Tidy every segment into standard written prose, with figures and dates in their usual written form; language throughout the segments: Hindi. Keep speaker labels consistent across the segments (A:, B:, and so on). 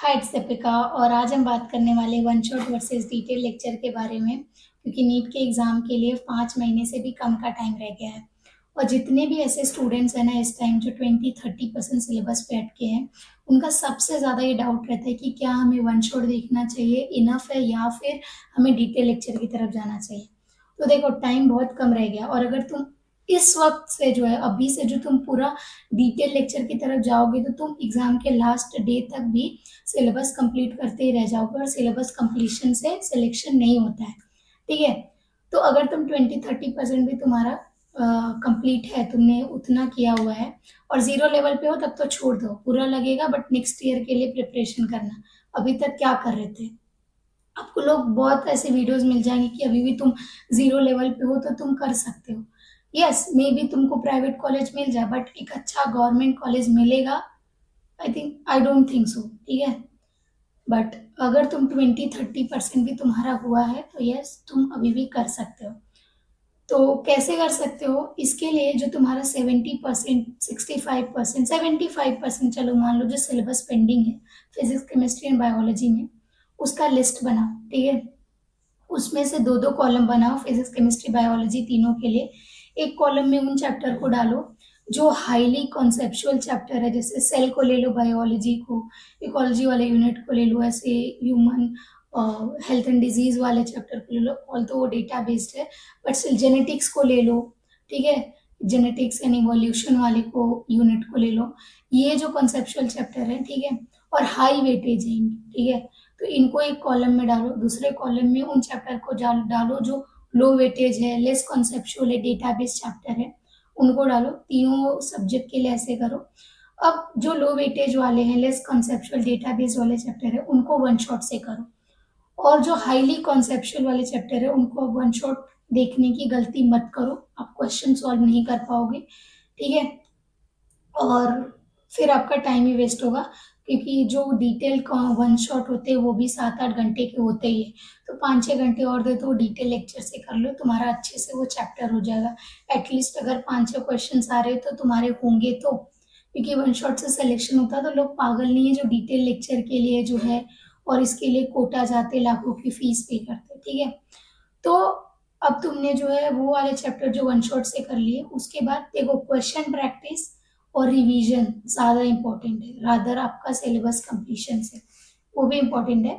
A: हाय इट्स दीपिका और आज हम बात करने वाले one shot versus detail lecture के बारे में क्योंकि नीट के एग्ज़ाम के लिए 5 महीने से भी कम का टाइम रह गया है। और जितने भी ऐसे स्टूडेंट्स हैं ना इस टाइम जो 20-30% सिलेबस पे अटके हैं, उनका सबसे ज़्यादा ये डाउट रहता है कि क्या हमें वन शॉट देखना चाहिए इनफ है या फिर हमें डिटेल लेक्चर की तरफ जाना चाहिए। तो देखो टाइम बहुत कम रह गया और अगर तुम इस वक्त से जो है अभी से जो तुम पूरा डिटेल लेक्चर की तरफ जाओगे तो तुम एग्जाम के लास्ट डे तक भी सिलेबस कंप्लीट करते ही रह जाओगे और सिलेबस कंप्लीशन से सिलेक्शन नहीं होता है। ठीक है। तो अगर तुम 20-30% भी तुम्हारा कंप्लीट है, तुमने उतना किया हुआ है और जीरो लेवल पे हो तब तो छोड़ दो, बुरा लगेगा बट नेक्स्ट ईयर के लिए प्रिपरेशन करना। अभी तक क्या कर रहे थे? आपको लोग बहुत ऐसे वीडियोस मिल जाएंगे कि अभी भी तुम जीरो लेवल पे हो तो तुम कर सकते हो। यस मे बी तुमको प्राइवेट कॉलेज मिल जाए बट एक अच्छा गवर्नमेंट कॉलेज मिलेगा? I don't think so. ठीक है। बट अगर तुम 20-30% भी तुम्हारा हुआ है तो यस तुम अभी भी कर सकते हो। तो कैसे कर सकते हो? इसके लिए जो तुम्हारा 70%, 65%, 75% चलो मान लो जो सिलेबस पेंडिंग है फिजिक्स केमिस्ट्री एंड बायोलॉजी में, उसका लिस्ट बनाओ। ठीक है। उसमें से दो दो कॉलम बनाओ फिजिक्स केमिस्ट्री बायोलॉजी तीनों के लिए। एक कॉलम में उन चैप्टर को डालो जो हाईली कॉन्सेप्चुअल चैप्टर है, जैसे सेल को ले लो, बायोलॉजी को, इकोलॉजी वाले यूनिट को ले लो, ऐसे ह्यूमन हेल्थ एंड डिजीज वाले चैप्टर को ले लो, ऑल तो वो डेटा बेस्ड है बट स्टिल जेनेटिक्स को ले लो। ठीक है। जेनेटिक्स एंड इवोल्यूशन वाले को यूनिट को ले लो। ये जो कॉन्सेप्चुअल चैप्टर है, ठीक है, और हाई वेटेज है इनकी। ठीक है। तो इनको एक कॉलम में डालो, दूसरे कॉलम में उन चैप्टर को डालो जो लो वेटेज है, लेस कॉन्सेप्चुअल है, डेटाबेस चैप्टर है, उनको डालो। तीनों सब्जेक्ट के लिए ऐसे करो। अब जो लो वेटेज वाले हैं, लेस कॉन्सेप्चुअल डेटाबेस वाले चैप्टर है, उनको वन शॉट से करो। और जो हाईली कॉन्सेप्चुअल वाले चैप्टर है उनको वन शॉट देखने की गलती मत करो, आप क्वेश्चन सॉल्व नहीं कर पाओगे। ठीक है। और फिर आपका टाइम ही वेस्ट होगा क्योंकि जो डिटेल वन शॉट होते हैं वो भी 7-8 घंटे के होते ही है। तो 5-6 घंटे और दे तो डिटेल लेक्चर से कर लो, तुम्हारा अच्छे से वो चैप्टर हो जाएगा। एटलीस्ट अगर 5-6 क्वेश्चन आ रहे तो तुम्हारे होंगे तो, क्योंकि वन शॉट से सिलेक्शन होता है तो लोग पागल नहीं है जो डिटेल लेक्चर के लिए जो है और इसके लिए कोटा जाते लाखों की फीस पे करते। ठीक है। तो अब तुमने जो है वो वाले चैप्टर जो वन शॉट से कर लिए, उसके बाद देखो क्वेश्चन प्रैक्टिस और रिवीजन ज़्यादा इम्पोर्टेंट है रादर आपका सिलेबस कंप्लीशन से, वो भी इम्पोर्टेंट है।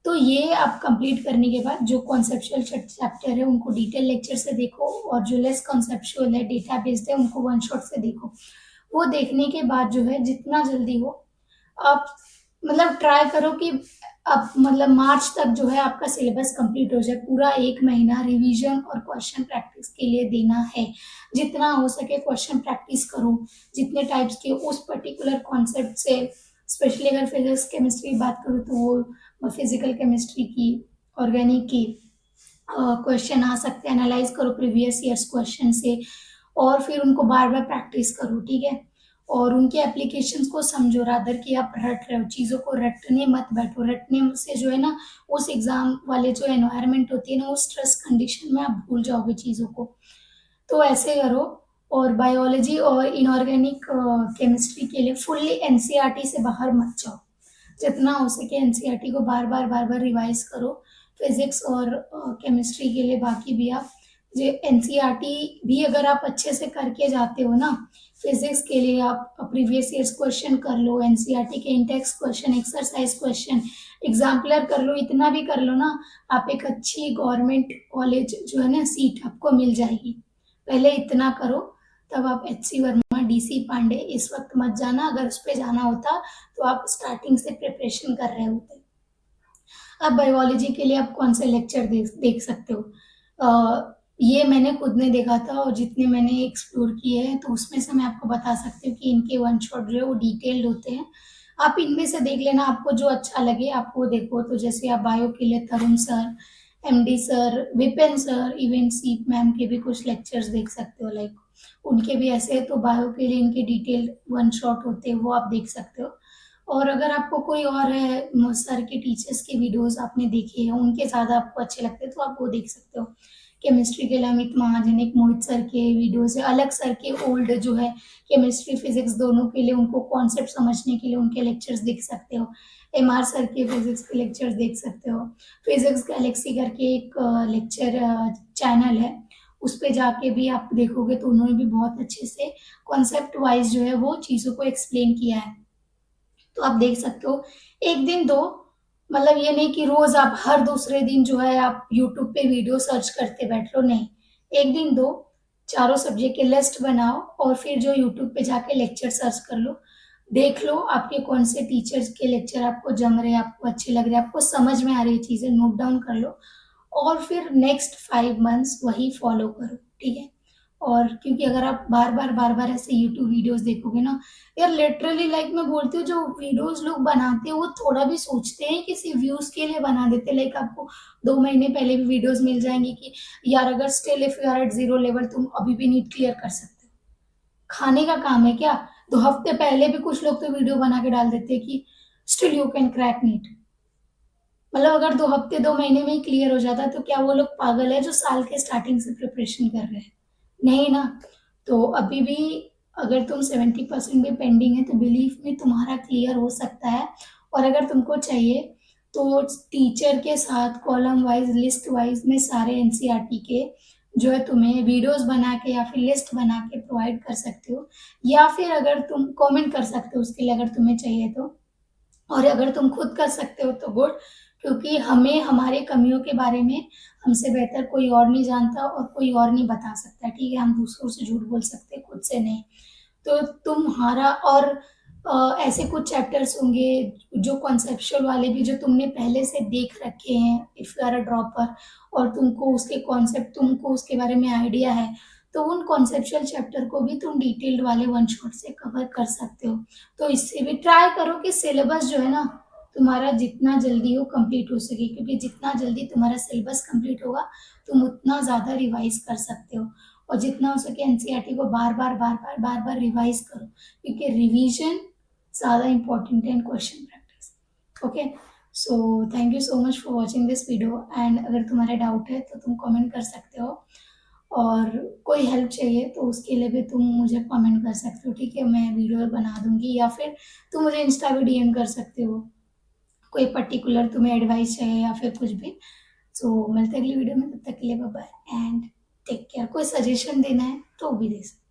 A: तो ये आप कंप्लीट करने के बाद जो कॉन्सेप्चुअल चैप्टर है उनको डिटेल लेक्चर से देखो और जो लेस कॉन्सेप्चुअल है, डेटा बेस्ड है, उनको वन शॉट से देखो। वो देखने के बाद जो है जितना जल्दी हो आप मतलब ट्राई करो कि अब मतलब मार्च तक जो है आपका सिलेबस कंप्लीट हो जाए। पूरा 1 महीना रिवीजन और क्वेश्चन प्रैक्टिस के लिए देना है। जितना हो सके क्वेश्चन प्रैक्टिस करो, जितने टाइप्स के उस पर्टिकुलर कॉन्सेप्ट से। स्पेशली अगर फिजिक्स केमिस्ट्री की बात करूँ तो वो फिजिकल केमिस्ट्री की, ऑर्गेनिक की क्वेश्चन आ सकते हैं, एनालाइज करो प्रीवियस ईयर्स क्वेश्चन से और फिर उनको बार बार प्रैक्टिस करो। ठीक है। और उनके एप्लीकेशंस को समझो रादर कि आप रट रहे हो, चीज़ों को रटने मत बैठो। रटने से जो है ना उस एग्जाम वाले जो एनवायरनमेंट होती है ना उस स्ट्रेस कंडीशन में आप भूल जाओगे चीज़ों को। तो ऐसे करो। और बायोलॉजी और इनऑर्गेनिक केमिस्ट्री के लिए फुल्ली एनसीईआरटी से बाहर मत जाओ। जितना हो सके एनसीईआरटी को बार बार रिवाइज करो। फिजिक्स और केमिस्ट्री के लिए बाकी भी आप जो एनसीईआरटी भी अगर आप अच्छे से करके जाते हो ना, फिजिक्स के लिए आप प्रीवियस ईयर्स क्वेश्चन कर लो, एनसीईआरटी के Intex question, exercise question exemplar कर लो, इतना भी कर लो ना, आप एक अच्छी गवर्नमेंट कॉलेज जो है ना सीट आपको मिल जाएगी। पहले इतना करो, तब आप एचसी वर्मा, डीसी पांडे इस वक्त मत जाना। अगर उस पर जाना होता तो आप स्टार्टिंग से प्रिपरेशन कर रहे होते। अब बायोलॉजी के लिए आप कौन से लेक्चर देख सकते हो? ये मैंने खुद ने देखा था और जितने मैंने एक्सप्लोर किए हैं तो उसमें से मैं आपको बता सकती हूँ कि इनके वन शॉट जो है वो डिटेल्ड होते हैं। आप इनमें से देख लेना, आपको जो अच्छा लगे आप वो देखो। तो जैसे आप बायो के लिए Tarun sir, MD sir, Vipin sir, even सीप मैम के भी कुछ लेक्चर्स देख सकते हो। लाइक उनके भी ऐसे, तो बायो के लिए इनके डिटेल्ड वन शॉट होते हैं वो आप देख सकते हो। और अगर आपको कोई और है सर के टीचर्स के वीडियोस आपने देखे हैं, उनके ज़्यादा आपको अच्छे लगते हैं तो आप वो देख सकते हो। केमिस्ट्री के लिए अमित महाजन, एक मोहित सर के वीडियोज़ है, अलग सर के ओल्ड जो है केमिस्ट्री, फिज़िक्स दोनों के लिए उनको कॉन्सेप्ट समझने के लिए उनके लेक्चर्स देख सकते हो। एमआर सर के फिज़िक्स के लेक्चर्स देख सकते हो। फिज़िक्स गैलेक्सी करके एक लेक्चर चैनल है, उस पे जाके भी आप देखोगे तो उन्होंने भी बहुत अच्छे से कॉन्सेप्ट वाइज़ जो है वो चीज़ों को एक्सप्लेन किया है। तो आप देख सकते हो, एक दिन दो, मतलब ये नहीं कि रोज आप हर दूसरे दिन जो है आप यूट्यूब पे वीडियो सर्च करते बैठ लो, नहीं। एक दिन दो, चारों सब्जेक्ट के लिस्ट बनाओ और फिर जो यूट्यूब पे जाके लेक्चर सर्च कर लो, देख लो आपके कौन से टीचर्स के लेक्चर आपको जम रहे हैं, आपको अच्छे लग रहे हैं, आपको समझ में आ रही चीजें, नोट डाउन कर लो और फिर नेक्स्ट 5 मंथ्स वही फॉलो करो, ठीक है। और क्योंकि अगर आप बार बार ऐसे यूट्यूब वीडियोस देखोगे ना, यार लिटरली लाइक मैं बोलती हूँ, जो वीडियोस लोग बनाते हैं वो थोड़ा भी सोचते हैं कि सिर्फ व्यूज के लिए बना देते हैं। लाइक आपको 2 महीने पहले भी वीडियोस मिल जाएंगी कि यार अगर still if you are at zero level तुम अभी भी नीट क्लियर कर सकते हो। खाने का काम है क्या? 2 हफ्ते पहले भी कुछ लोग तो वीडियो बना के डाल देते हैं कि still you can crack NEET. मतलब अगर 2 हफ्ते 2 महीने में ही क्लियर हो जाता तो क्या वो लोग पागल है जो साल के स्टार्टिंग से प्रिपरेशन कर रहे हैं? नहीं ना। तो अभी भी अगर तुम 70% भी पेंडिंग है तो बिलीव में तुम्हारा क्लियर हो सकता है। और अगर तुमको चाहिए तो टीचर के साथ कॉलम वाइज लिस्ट वाइज में सारे एनसीईआरटी के जो है तुम्हें वीडियोस बना के या फिर लिस्ट बना के प्रोवाइड कर सकते हो, या फिर अगर तुम कमेंट कर सकते हो उसके लिए अगर तुम्हें चाहिए तो। और अगर तुम खुद कर सकते हो तो गुड, क्योंकि हमें हमारे कमियों के बारे में हमसे बेहतर कोई और नहीं जानता और कोई और नहीं बता सकता, ठीक है। हम दूसरों से झूठ बोल सकते हैं, खुद से नहीं। तो तुम्हारा और ऐसे कुछ चैप्टर्स होंगे जो कॉन्सेप्चुअल वाले भी जो तुमने पहले से देख रखे हैं if you are a dropper, और तुमको उसके कॉन्सेप्ट तुमको उसके बारे में आइडिया है, तो उन कॉन्सेप्चुअल चैप्टर को भी तुम डिटेल्ड वाले वन शॉट से कवर कर सकते हो। तो इससे भी ट्राई करो कि सिलेबस जो है ना तुम्हारा जितना जल्दी हो कंप्लीट हो सके, क्योंकि जितना जल्दी तुम्हारा सिलेबस कंप्लीट होगा तुम उतना ज़्यादा रिवाइज कर सकते हो। और जितना हो सके एनसीईआरटी को बार बार रिवाइज करो, क्योंकि रिवीजन ज़्यादा इंपॉर्टेंट है इन question practice. Okay, so thank you so much for watching this video. And अगर तुम्हारे डाउट है तो तुम कमेंट कर सकते हो, और कोई हेल्प चाहिए तो उसके लिए भी तुम मुझे कमेंट कर सकते हो, ठीक है। मैं वीडियो बना दूंगी, या फिर तुम मुझे इंस्टा पे डीएम कर सकते हो, कोई पर्टिकुलर तुम्हें एडवाइस चाहिए या फिर कुछ भी। सो मिलते हैं अगली वीडियो में, तब तक के लिए bye bye and take care. कोई सजेशन देना है तो भी दे सकते हो।